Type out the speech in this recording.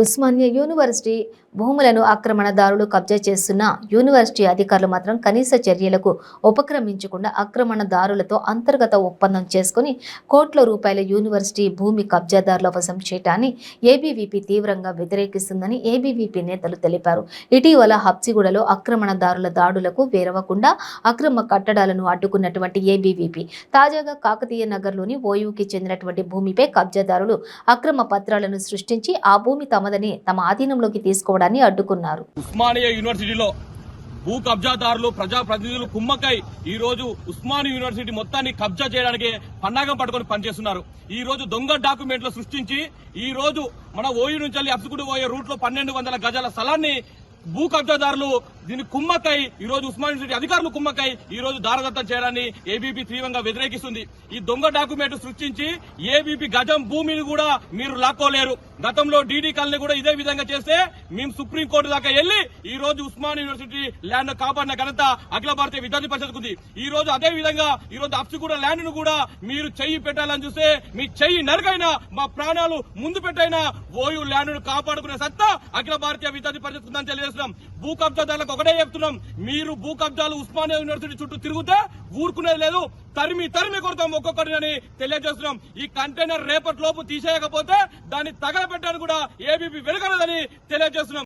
Osmania university భూములను ఆక్రమణదారులు కబ్జా చేస్తున్న యూనివర్సిటీ అధికారులు మాత్రం కనీస చర్యలకు ఉపక్రమించకుండా ఆక్రమణదారులతో అంతర్గత ఒప్పందం చేసుకుని కోట్ల రూపాయల యూనివర్సిటీ భూమి కబ్జాదారుల వశం చేయటాన్ని ఏబీవీపీ తీవ్రంగా వ్యతిరేకిస్తుందని ఏబీవీపీ నేతలు తెలిపారు. ఇటీవల హబ్సిగూడలో ఆక్రమణదారుల దాడులకు వేరవకుండా అక్రమ కట్టడాలను అడ్డుకున్నటువంటి ఏబీవీపీ తాజాగా కాకతీయ నగర్లోని ఓయూకి చెందినటువంటి భూమిపై కబ్జాదారులు అక్రమ పత్రాలను సృష్టించి ఆ భూమి తమదని తమ ఆధీనంలోకి తీసుకోవడానికి అడ్డుకున్నారు. ఉస్మానియా యూనివర్సిటీలో భూ కబ్జాదారులు ప్రజాప్రతినిధులు కుమ్మకై ఈ రోజు ఉస్మానియా యూనివర్సిటీ మొత్తాన్ని కబ్జా చేయడానికి పన్నాగం పట్టుకొని పనిచేస్తున్నారు. ఈ రోజు దొంగ డాక్యుమెంట్లు సృష్టించి ఈ రోజు మన ఓయూ నుంచి అప్సిగూడ పోయే రూట్ లో 1200 గజాల స్థలాన్ని భూ కబ్జాదారులు దీన్ని కుమ్మకై ఈ రోజు ఉస్మానియా యూనివర్సిటీ అధికారులు కుమ్మకై ఈ రోజు దారదత్తం చేయడాన్ని ఏబీపీ తీవ్రంగా వ్యతిరేకిస్తుంది. ఈ దొంగ డాక్యుమెంట్ సృష్టించి ఏబీపీ గజం భూమిని కూడా మీరు లాక్కోలేరు. గతంలో డీడీ కాలనీ కూడా ఇదే విధంగా చేస్తే మేము సుప్రీంకోర్టు దాకా వెళ్లి ఈ రోజు ఉస్మానియా యూనివర్సిటీ ల్యాండ్ కాపాడిన ఘనత అఖిల భారతీయ విద్యార్థి పరిషత్ ఉంది. ఈ రోజు అదే విధంగా ఈ రోజు అప్సిగూడ ల్యాండ్ ను కూడా మీరు చెయ్యి పెట్టాలని చూస్తే మీ చెయ్యి నరకైనా మా ప్రాణాలు ముందు పెట్టైనా ఓయూ ల్యాండ్ ను కాపాడుకునే సత్తా అఖిల భారతీయ విద్యార్థి పరిషత్ ఉందని తెలియజేస్తున్నాం. భూ కబ్జాదారులకు ఒకటే చెప్తున్నాం, మీరు భూ కబ్జాలు ఉస్మానియా యూనివర్సిటీ చుట్టూ తిరుగుతే ఊరుకునేది లేదు, తరిమి కొడతాం ఒక్కొక్కరిని తెలియజేస్తున్నాం. ఈ కంటైనర్ రేపటి లోపు తీసేయకపోతే దాన్ని తగలబెట్టడానికి కూడా ఏబీపీ వెనకనదని తెలియజేస్తున్నాం.